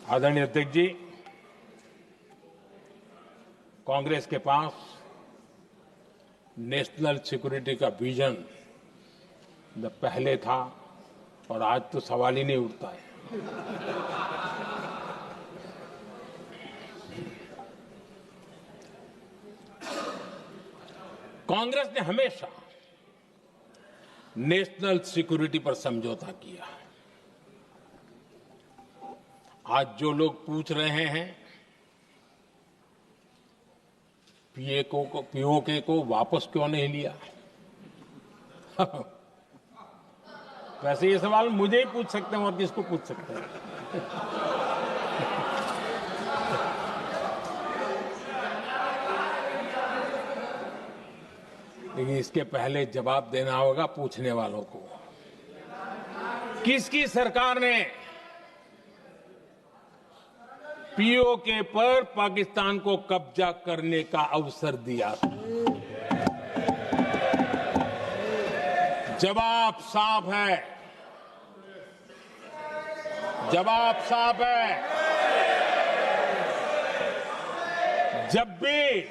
आदरणीय अध्यक्ष जी, कांग्रेस के पास नेशनल सिक्योरिटी का विजन न पहले था और आज तो सवाल ही नहीं उठता है। कांग्रेस ने हमेशा नेशनल सिक्योरिटी पर समझौता किया है। आज जो लोग पूछ रहे हैं पीओके को वापस क्यों नहीं लिया, वैसे ये सवाल मुझे ही पूछ सकते हैं और किसको पूछ सकते हैं। लेकिन इसके पहले जवाब देना होगा पूछने वालों को। किसकी सरकार ने पीओके पर पाकिस्तान को कब्जा करने का अवसर दिया था? जवाब साफ है, जवाब साफ है। जब भी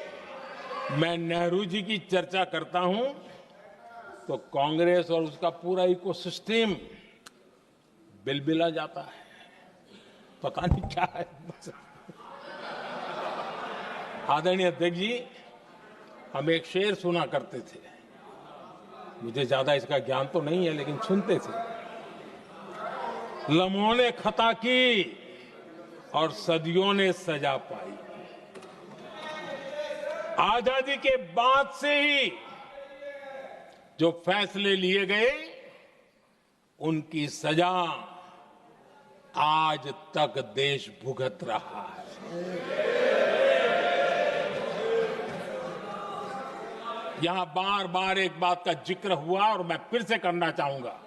मैं नेहरू जी की चर्चा करता हूं तो कांग्रेस और उसका पूरा इकोसिस्टम बिलबिला जाता है। पता नहीं क्या है। आदरणीय अध्यक्ष जी, हम एक शेर सुना करते थे, मुझे ज्यादा इसका ज्ञान तो नहीं है लेकिन सुनते थे। लम्हों ने खता की और सदियों ने सजा पाई। आजादी के बाद से ही जो फैसले लिए गए उनकी सजा आज तक देश भुगत रहा है। यहां बार बार एक बात का जिक्र हुआ और मैं फिर से करना चाहूंगा।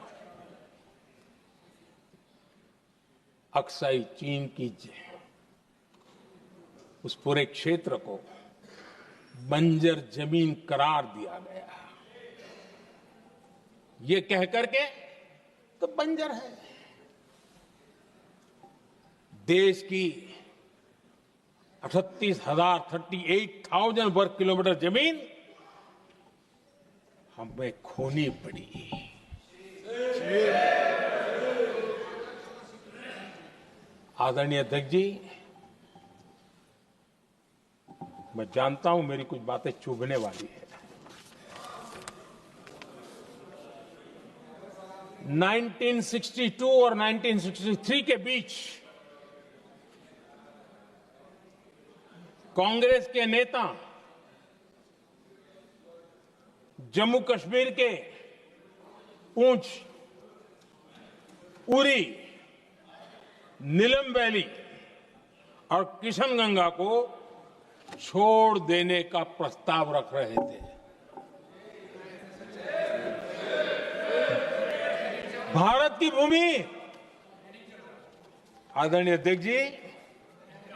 अक्साई चीन की उस पूरे क्षेत्र को बंजर जमीन करार दिया गया। ये कह करके तो बंजर है। देश की 38,000 वर्ग किलोमीटर जमीन हमें खोनी पड़ी। आदरणीय अध्यक्ष जी, मैं जानता हूं मेरी कुछ बातें चुभने वाली है। 1962 और 1963 के बीच कांग्रेस के नेता जम्मू कश्मीर के पूंछ, उरी, नीलम वैली और किशनगंगा को छोड़ देने का प्रस्ताव रख रहे थे। भारत की भूमि, आदरणीय अध्यक्ष जी,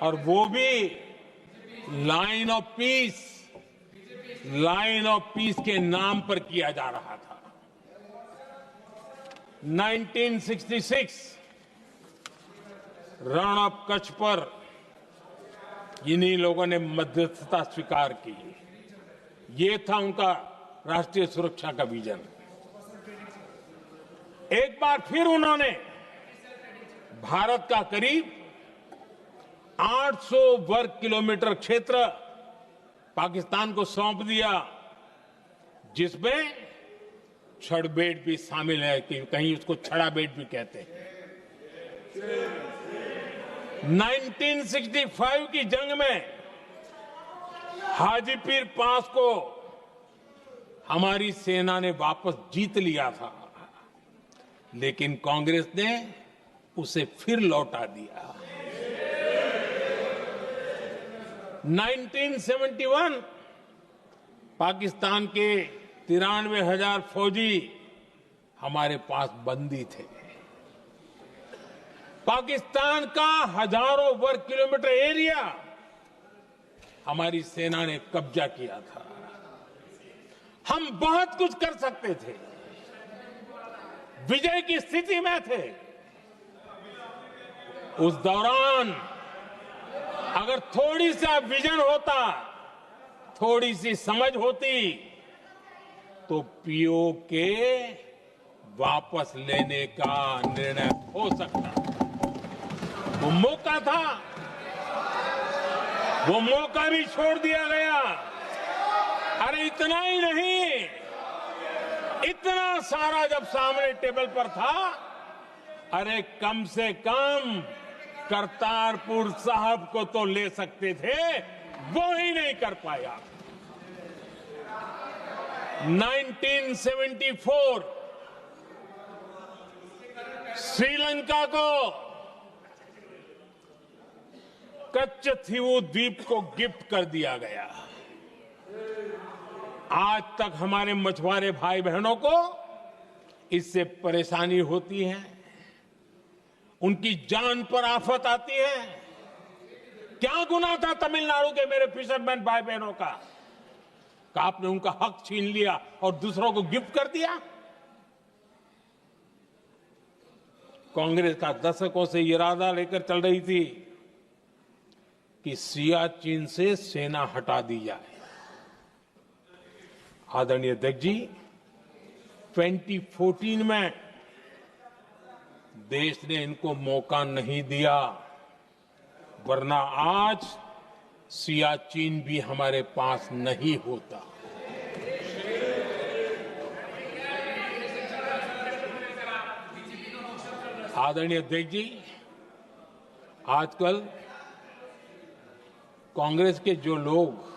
और वो भी लाइन ऑफ पीस के नाम पर किया जा रहा था। 1966 रण ऑफ कच्छ पर इन्हीं लोगों ने मध्यस्थता स्वीकार की। ये था उनका राष्ट्रीय सुरक्षा का विजन। एक बार फिर उन्होंने भारत का करीब 800 वर्ग किलोमीटर क्षेत्र पाकिस्तान को सौंप दिया, जिसमें छड़बेट भी शामिल है, कि कहीं उसको छड़ा बेट भी कहते हैं। 1965 की जंग में हाजीपीर पास को हमारी सेना ने वापस जीत लिया था, लेकिन कांग्रेस ने उसे फिर लौटा दिया। 1971 पाकिस्तान के 93,000 फौजी हमारे पास बंदी थे। पाकिस्तान का हजारों वर्ग किलोमीटर एरिया हमारी सेना ने कब्जा किया था। हम बहुत कुछ कर सकते थे, विजय की स्थिति में थे, उस दौरान अगर थोड़ी सा विजन होता, थोड़ी सी समझ होती, तो पीओके वापस लेने का निर्णय हो सकता। वो मौका था, वो मौका भी छोड़ दिया गया। अरे इतना ही नहीं, इतना सारा जब सामने टेबल पर था, अरे कम से कम करतारपुर साहब को तो ले सकते थे, वो ही नहीं कर पाया। 1974 श्रीलंका को कच्चथीवू द्वीप को गिफ्ट कर दिया गया। आज तक हमारे मछुआरे भाई बहनों को इससे परेशानी होती है, उनकी जान पर आफत आती है। क्या गुनाह था तमिलनाडु के मेरे फिशरमैन भाई बहनों का कि आपने उनका हक छीन लिया और दूसरों को गिफ्ट कर दिया? कांग्रेस का दशकों से इरादा लेकर चल रही थी कि सियाचिन से सेना हटा दी जाए। आदरणीय अध्यक्ष जी, 2014 में देश ने इनको मौका नहीं दिया, वरना आज सियाचिन भी हमारे पास नहीं होता। आदरणीय अध्यक्ष जी, आजकल कांग्रेस के जो लोग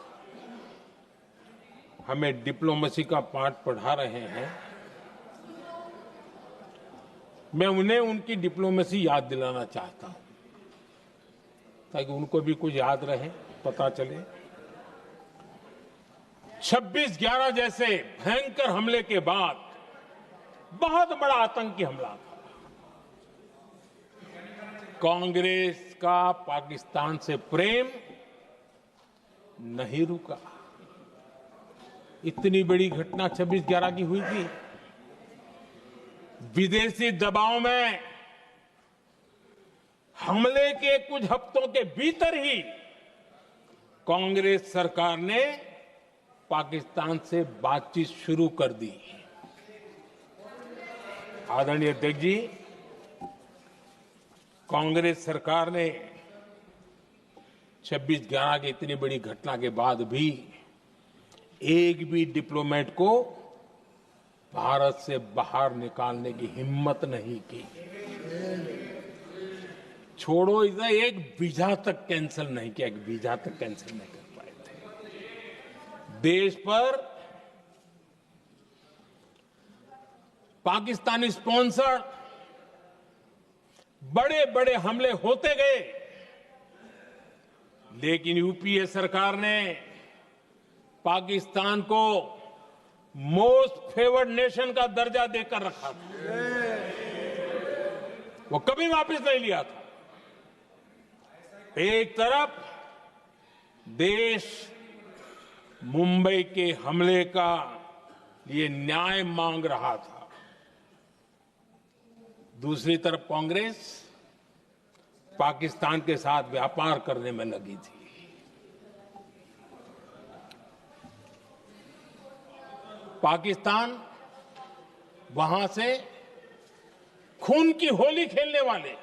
हमें डिप्लोमेसी का पाठ पढ़ा रहे हैं, मैं उन्हें उनकी डिप्लोमेसी याद दिलाना चाहता हूं, ताकि उनको भी कुछ याद रहे, पता चले। 26/11 जैसे भयंकर हमले के बाद बहुत बड़ा आतंकी हमला था। कांग्रेस का पाकिस्तान से प्रेम नहीं रुका। इतनी बड़ी घटना 26/11 की हुई थी। विदेशी दबाव में हमले के कुछ हफ्तों के भीतर ही कांग्रेस सरकार ने पाकिस्तान से बातचीत शुरू कर दी। आदरणीय अध्यक्ष जी, कांग्रेस सरकार ने 26/11 की इतनी बड़ी घटना के बाद भी एक भी डिप्लोमेट को भारत से बाहर निकालने की हिम्मत नहीं की। छोड़ो, इधर एक वीजा तक कैंसिल नहीं किया, एक वीजा तक कैंसिल नहीं कर पाए थे। देश पर पाकिस्तानी स्पॉन्सर बड़े बड़े हमले होते गए, लेकिन यूपीए सरकार ने पाकिस्तान को मोस्ट फेवर्ड नेशन का दर्जा देकर रखा था। वो कभी वापस नहीं लिया था। एक तरफ देश मुंबई के हमले का ये न्याय मांग रहा था, दूसरी तरफ कांग्रेस पाकिस्तान के साथ व्यापार करने में लगी थी। पाकिस्तान वहां से खून की होली खेलने वाले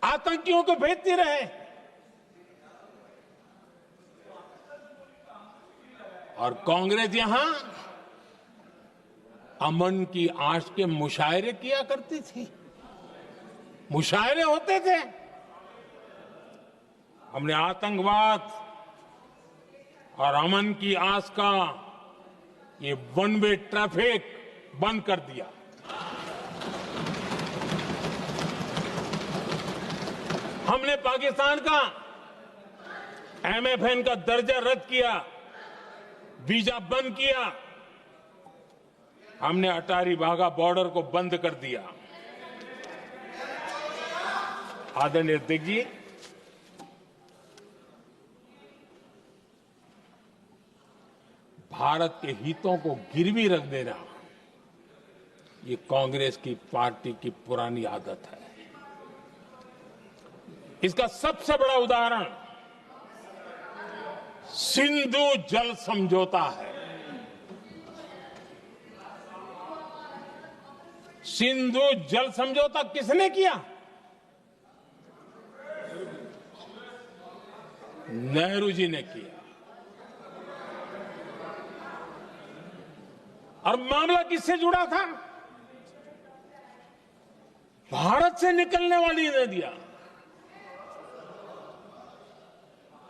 आतंकियों को भेजते रहे, और कांग्रेस यहां अमन की आश के मुशायरे किया करती थी। मुशायरे होते थे। हमने आतंकवाद और अमन की आस का ये वन वे ट्रैफिक बंद कर दिया। हमने पाकिस्तान का एमएफएन का दर्जा रद्द किया, वीजा बंद किया। हमने अटारी वाघा बॉर्डर को बंद कर दिया। आदरणीय अध्यक्ष जी, भारत के हितों को गिरवी रख देना ये कांग्रेस की पार्टी की पुरानी आदत है। इसका सबसे बड़ा उदाहरण सिंधु जल समझौता है। सिंधु जल समझौता किसने किया? नेहरू जी ने किया। और मामला किससे जुड़ा था? भारत से निकलने वाली नदियां,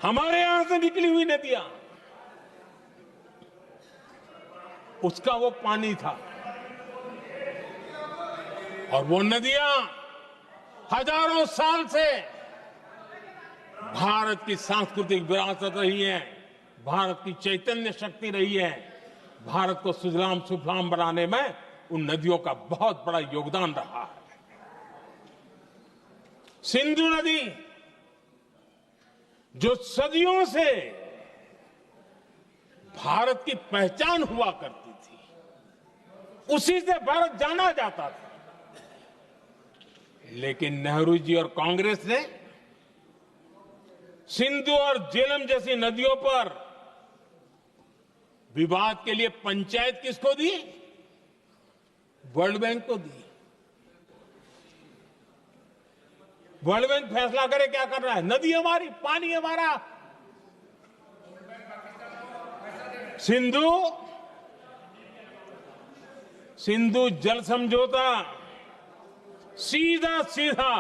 हमारे यहां से निकली हुई नदियां, उसका वो पानी था। और वो नदियां हजारों साल से भारत की सांस्कृतिक विरासत रही है, भारत की चैतन्य शक्ति रही है। भारत को सुजलाम सुफलाम बनाने में उन नदियों का बहुत बड़ा योगदान रहा है। सिंधु नदी जो सदियों से भारत की पहचान हुआ करती थी, उसी से भारत जाना जाता था। लेकिन नेहरू जी और कांग्रेस ने सिंधु और झेलम जैसी नदियों पर विवाद के लिए पंचायत किसको दी? वर्ल्ड बैंक को दी। वर्ल्ड बैंक फैसला करे क्या कर रहा है? नदी हमारी, पानी हमारा। सिंधु जल समझौता सीधा सीधा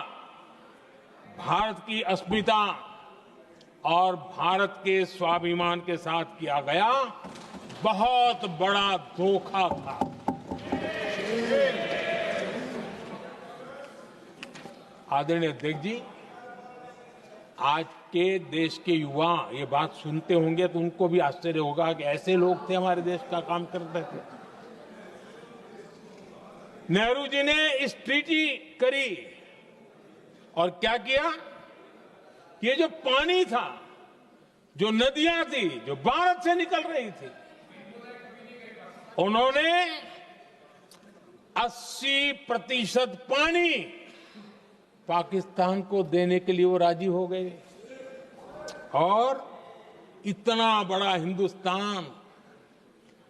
भारत की अस्मिता और भारत के स्वाभिमान के साथ किया गया बहुत बड़ा धोखा था। आदरणीय अध्यक्ष जी, आज के देश के युवा ये बात सुनते होंगे तो उनको भी आश्चर्य होगा कि ऐसे लोग थे हमारे देश का काम करते थे। नेहरू जी ने इस ट्रीटी करी और क्या किया? ये जो पानी था, जो नदियां थी, जो भारत से निकल रही थी, उन्होंने 80% पानी पाकिस्तान को देने के लिए वो राजी हो गए। और इतना बड़ा हिंदुस्तान,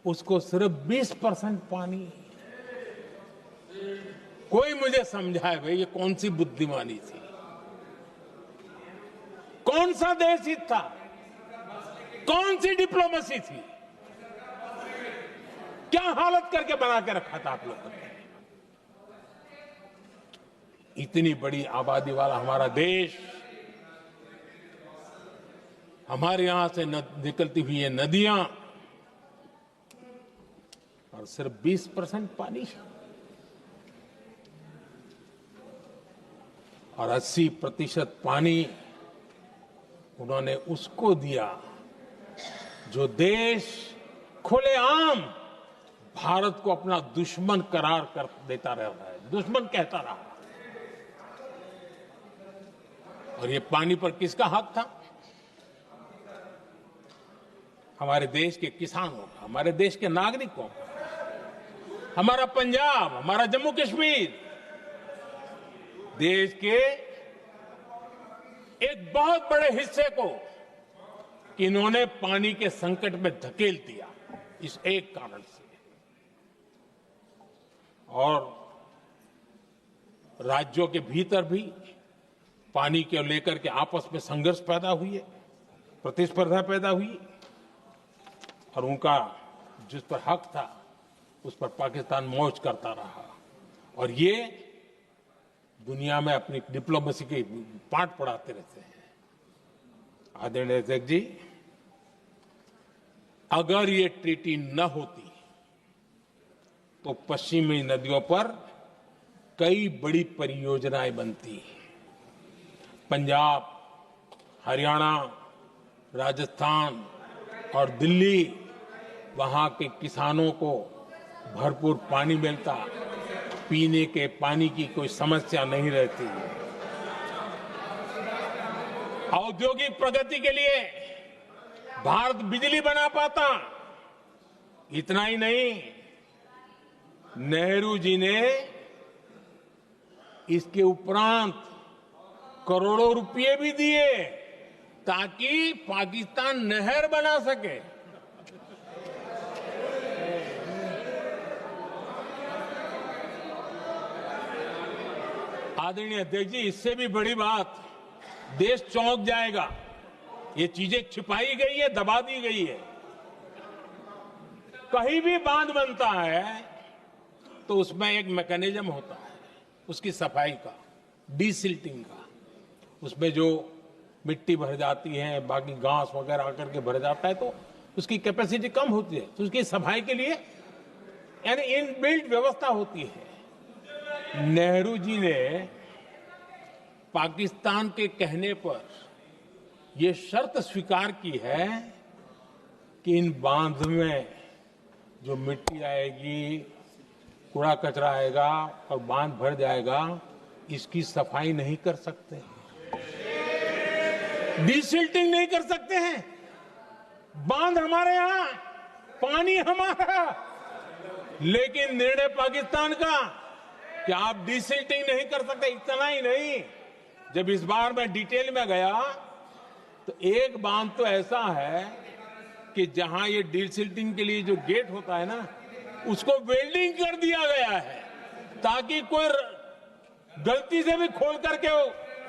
उसको सिर्फ 20% पानी। कोई मुझे समझाए भाई, ये कौन सी बुद्धिमानी थी? कौन सा देश हित था? कौन सी डिप्लोमेसी थी? क्या हालत करके बना के रखा था आप लोगों ने? इतनी बड़ी आबादी वाला हमारा देश, हमारे यहां से निकलती हुई ये नदियां, और सिर्फ 20% पानी, और 80% पानी उन्होंने उसको दिया जो देश खुलेआम भारत को अपना दुश्मन करार कर देता रहा है, दुश्मन कहता रहा। और ये पानी पर किसका हक था? हमारे देश के किसानों का, हमारे देश के नागरिकों का। हमारा पंजाब, हमारा जम्मू कश्मीर देश के एक बहुत बड़े हिस्से को इन्होंने पानी के संकट में धकेल दिया, इस एक कारण से। और राज्यों के भीतर भी पानी को लेकर के आपस में संघर्ष पैदा हुए, प्रतिस्पर्धा पैदा हुई, और उनका जिस पर हक था उस पर पाकिस्तान मौज करता रहा। और ये दुनिया में अपनी डिप्लोमेसी के पाठ पढ़ाते रहते हैं। आदरणीय अध्यक्ष जी, अगर ये ट्रीटी न होती तो पश्चिमी नदियों पर कई बड़ी परियोजनाएं बनती। पंजाब, हरियाणा, राजस्थान और दिल्ली, वहां के किसानों को भरपूर पानी मिलता, पीने के पानी की कोई समस्या नहीं रहती। औद्योगिक प्रगति के लिए भारत बिजली बना पाता। इतना ही नहीं, नेहरू जी ने इसके उपरांत करोड़ों रुपए भी दिए ताकि पाकिस्तान नहर बना सके। आदरणीय अध्यक्ष जी, इससे भी बड़ी बात, देश चौंक जाएगा। ये चीजें छिपाई गई है, दबा दी गई है। कहीं भी बांध बनता है तो उसमें एक मैकेनिज्म होता है उसकी सफाई का, डीसिल्टिंग का। उसमें जो मिट्टी भर जाती है, बाकी घास वगैरह आकर के भर जाता है तो उसकी कैपेसिटी कम होती है, तो उसकी सफाई के लिए यानी इनबिल्ट व्यवस्था होती है। नेहरू जी ने पाकिस्तान के कहने पर यह शर्त स्वीकार की है कि इन बांध में जो मिट्टी आएगी, कूड़ा कचरा आएगा और बांध भर जाएगा, इसकी सफाई नहीं कर सकते, डीसिल्टिंग नहीं कर सकते हैं। बांध हमारे यहां, पानी हमारा, लेकिन निर्णय पाकिस्तान का कि आप डीसिल्टिंग नहीं कर सकते। इतना ही नहीं, जब इस बार मैं डिटेल में गया तो एक बांध तो ऐसा है कि जहां ये डीसिल्टिंग के लिए जो गेट होता है ना, उसको वेल्डिंग कर दिया गया है ताकि कोई गलती से भी खोल करके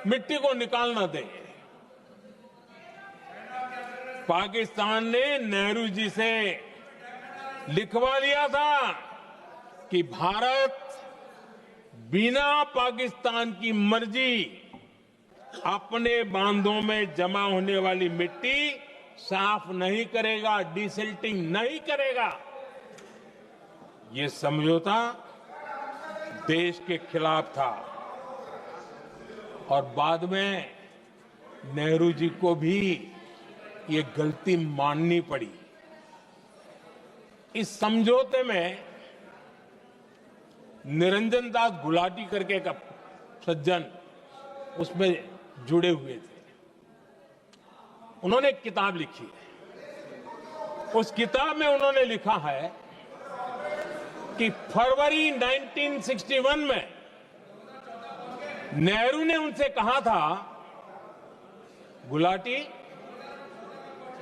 मिट्टी को निकाल ना दे। पाकिस्तान ने नेहरू जी से लिखवा लिया था कि भारत बिना पाकिस्तान की मर्जी अपने बांधों में जमा होने वाली मिट्टी साफ नहीं करेगा, डीसिल्टिंग नहीं करेगा। ये समझौता देश के खिलाफ था और बाद में नेहरू जी को भी ये गलती माननी पड़ी। इस समझौते में निरंजन दास गुलाटी करके एक सज्जन उसमें जुड़े हुए थे। उन्होंने एक किताब लिखी है। उस किताब में उन्होंने लिखा है कि फरवरी 1961 में नेहरू ने उनसे कहा था, गुलाटी,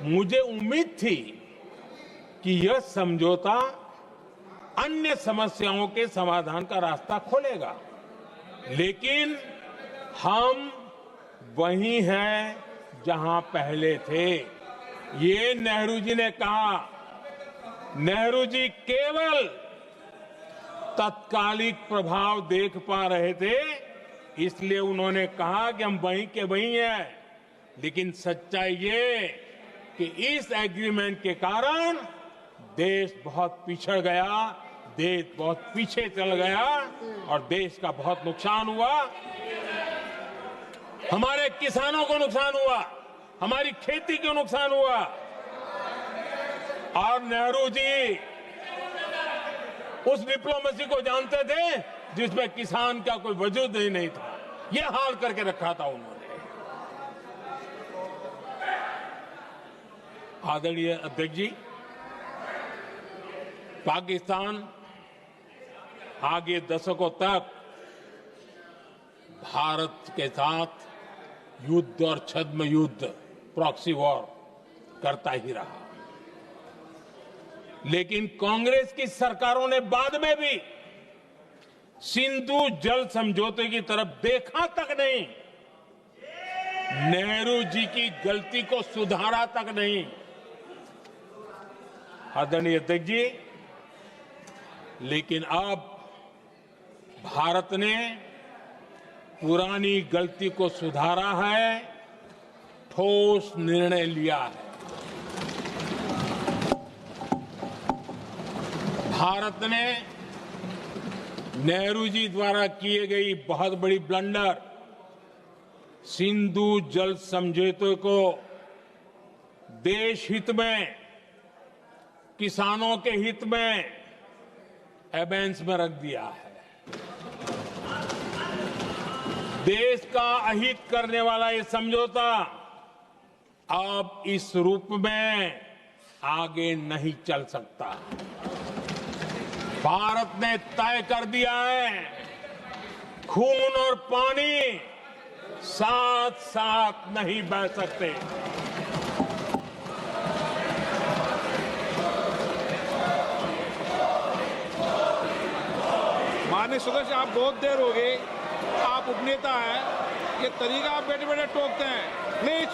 मुझे उम्मीद थी कि यह समझौता अन्य समस्याओं के समाधान का रास्ता खोलेगा, लेकिन हम वहीं हैं जहां पहले थे। ये नेहरू जी ने कहा। नेहरू जी केवल तत्कालिक प्रभाव देख पा रहे थे, इसलिए उन्होंने कहा कि हम वहीं के वहीं हैं, लेकिन सच्चाई ये कि इस एग्रीमेंट के कारण देश बहुत पिछड़ गया, देश बहुत पीछे चल गया और देश का बहुत नुकसान हुआ। हमारे किसानों को नुकसान हुआ, हमारी खेती को नुकसान हुआ। और नेहरू जी उस डिप्लोमेसी को जानते थे जिसमें किसान का कोई वजूद ही नहीं था। यह हाल करके रखा था उन्होंने। आदरणीय अध्यक्ष जी, पाकिस्तान आगे दशकों तक भारत के साथ युद्ध और छद्म युद्ध, प्रॉक्सी वॉर करता ही रहा, लेकिन कांग्रेस की सरकारों ने बाद में भी सिंधु जल समझौते की तरफ देखा तक नहीं, नेहरू जी की गलती को सुधारा तक नहीं। आदरणीय अध्यक्ष जी, लेकिन अब भारत ने पुरानी गलती को सुधारा है, ठोस निर्णय लिया है। भारत ने नेहरू जी द्वारा किए गई बहुत बड़ी ब्लंडर, सिंधु जल समझौते को देश हित में, किसानों के हित में एबेंस में रख दिया है। देश का अहित करने वाला ये समझौता अब इस रूप में आगे नहीं चल सकता। भारत ने तय कर दिया है, खून और पानी साथ साथ नहीं बैठ सकते। माननीय सदस्य, आप बहुत देर हो गई, आप उपनेता हैं, ये तरीका आप बैठे बैठे टोकते हैं, प्लीज,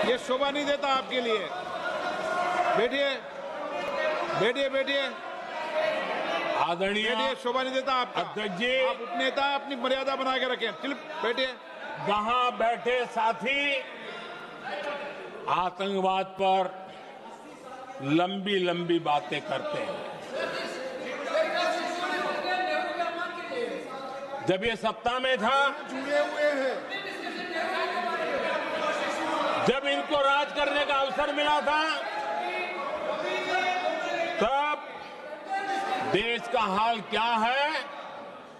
ये शोभा नहीं देता आपके लिए। बैठिए बैठिए बैठिए आदरणीय बैठिए, शोभा नहीं देता आपका। अध्यक्ष जी, आप उपनेता हैं, अपनी मर्यादा बना के रखें। चलिए बैठिए। वहां बैठे साथी आतंकवाद पर लंबी लंबी बातें करते हैं। जब ये सत्ता में था, जुड़े हुए हैं। जब इनको राज करने का अवसर मिला था, तब देश का हाल क्या है,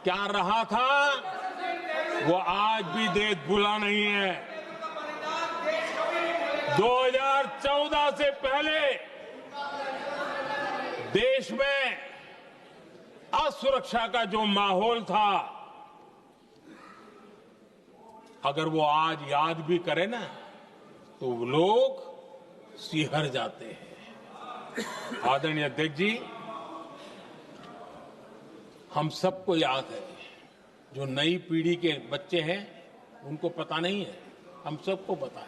क्या रहा था, वो आज भी देश भूला नहीं है। 2014 से पहले देश में असुरक्षा का जो माहौल था, अगर वो आज याद भी करे ना, तो लोग सिहर जाते हैं। आदरणीय अध्यक्ष जी, हम सबको याद है, जो नई पीढ़ी के बच्चे हैं उनको पता नहीं है, हम सबको पता है।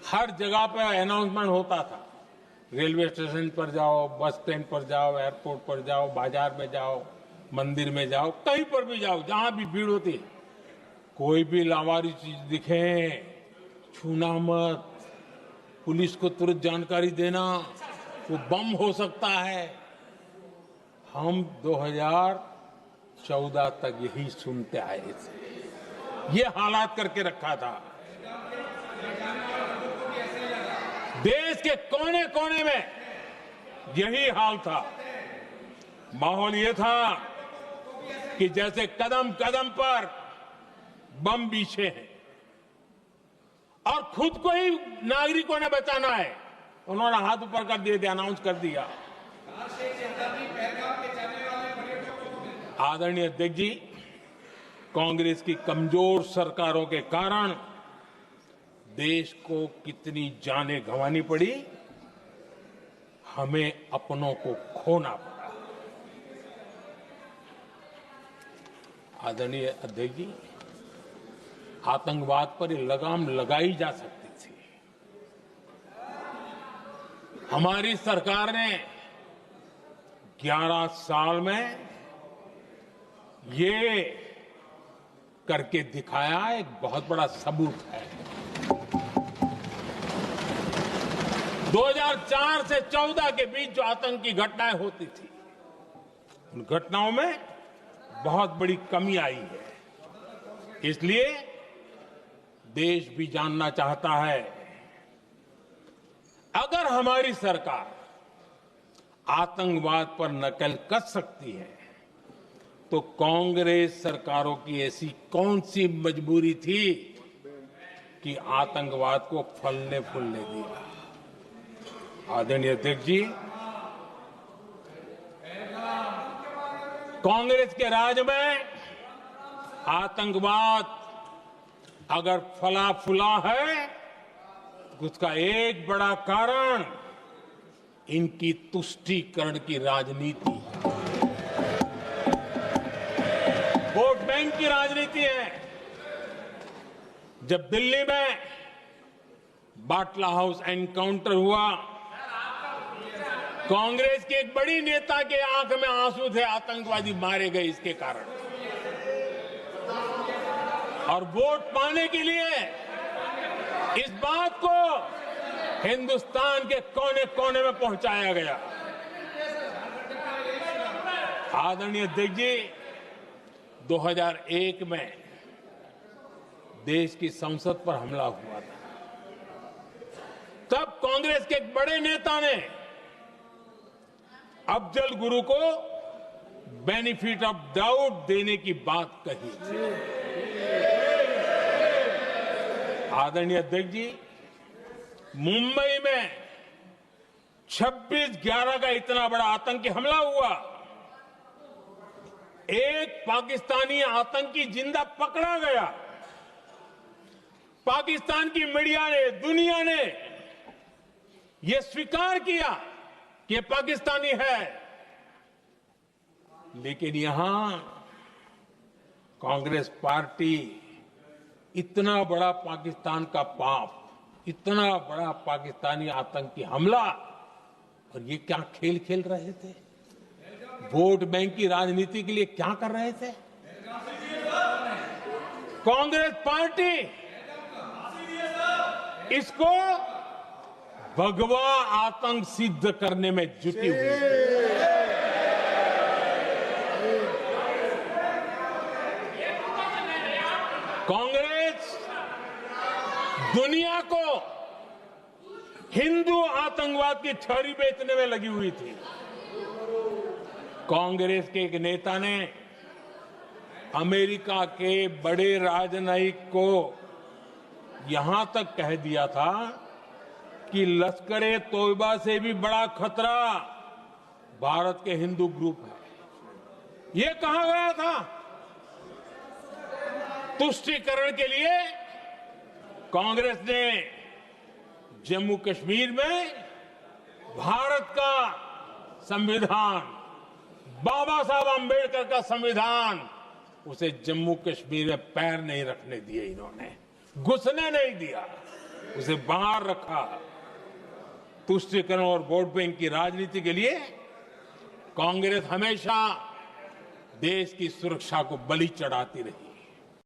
हर जगह पर अनाउंसमेंट होता था, रेलवे स्टेशन पर जाओ, बस स्टैंड पर जाओ, एयरपोर्ट पर जाओ, बाजार में जाओ, मंदिर में जाओ, कहीं पर भी जाओ, जहां भी भीड़ होती है, कोई भी लावारिस चीज दिखे छूना मत, पुलिस को तुरंत जानकारी देना, वो बम हो सकता है। हम 2014 तक यही सुनते आए थे, ये हालात करके रखा था। देश के कोने कोने में यही हाल था। माहौल ये था कि जैसे कदम कदम पर बम बिछे हैं और खुद को ही नागरिकों ने बचाना है, उन्होंने हाथ ऊपर कर दिए, अनाउंस कर दिया। आदरणीय अध्यक्ष जी, कांग्रेस की कमजोर सरकारों के कारण देश को कितनी जानें गंवानी पड़ी, हमें अपनों को खोना पड़ा। आदरणीय अध्यक्ष जी, आतंकवाद पर लगाम लगाई जा सकती थी। हमारी सरकार ने 11 साल में ये करके दिखाया, एक बहुत बड़ा सबूत है। 2004 से 14 के बीच जो आतंकी घटनाएं होती थी, उन घटनाओं में बहुत बड़ी कमी आई है। इसलिए देश भी जानना चाहता है, अगर हमारी सरकार आतंकवाद पर नकेल कस सकती है, तो कांग्रेस सरकारों की ऐसी कौन सी मजबूरी थी कि आतंकवाद को फलने फूलने दिया। आदरणीय अध्यक्ष जी, कांग्रेस के राज में आतंकवाद अगर फला फूला है, तो उसका एक बड़ा कारण इनकी तुष्टीकरण की राजनीति है, वोट बैंक की राजनीति है। जब दिल्ली में बाटला हाउस एनकाउंटर हुआ, कांग्रेस के एक बड़ी नेता के आंख में आंसू थे, आतंकवादी मारे गए इसके कारण। और वोट पाने के लिए इस बात को हिंदुस्तान के कोने कोने में पहुंचाया गया। आदरणीय अध्यक्ष जी, 2001 में देश की संसद पर हमला हुआ था। तब कांग्रेस के एक बड़े नेता ने अफजल गुरु को बेनिफिट ऑफ डाउट देने की बात कही थी। आदरणीय अध्यक्ष जी, मुंबई में 26/11 का इतना बड़ा आतंकी हमला हुआ, एक पाकिस्तानी आतंकी जिंदा पकड़ा गया, पाकिस्तान की मीडिया ने, दुनिया ने यह स्वीकार किया कि ये पाकिस्तानी है, लेकिन यहां कांग्रेस पार्टी इतना बड़ा पाकिस्तान का पाप, इतना बड़ा पाकिस्तानी आतंकी हमला, और ये क्या खेल खेल रहे थे? वोट बैंक की राजनीति के लिए क्या कर रहे थे? कांग्रेस पार्टी इसको भगवा आतंक सिद्ध करने में जुटी हुई है। कांग्रेस दुनिया को हिंदू आतंकवाद की छड़ी बेचने में लगी हुई थी। कांग्रेस के एक नेता ने अमेरिका के बड़े राजनयिक को यहां तक कह दिया था कि लश्कर-ए तोयबा से भी बड़ा खतरा भारत के हिंदू ग्रुप है। यह कहा गया था। तुष्टीकरण के लिए कांग्रेस ने जम्मू कश्मीर में भारत का संविधान, बाबा साहब आंबेडकर का संविधान, उसे जम्मू कश्मीर में पैर नहीं रखने दिए, इन्होंने घुसने नहीं दिया, उसे बाहर रखा। तुष्टीकरण और वोट बैंक की राजनीति के लिए कांग्रेस हमेशा देश की सुरक्षा को बलि चढ़ाती रही।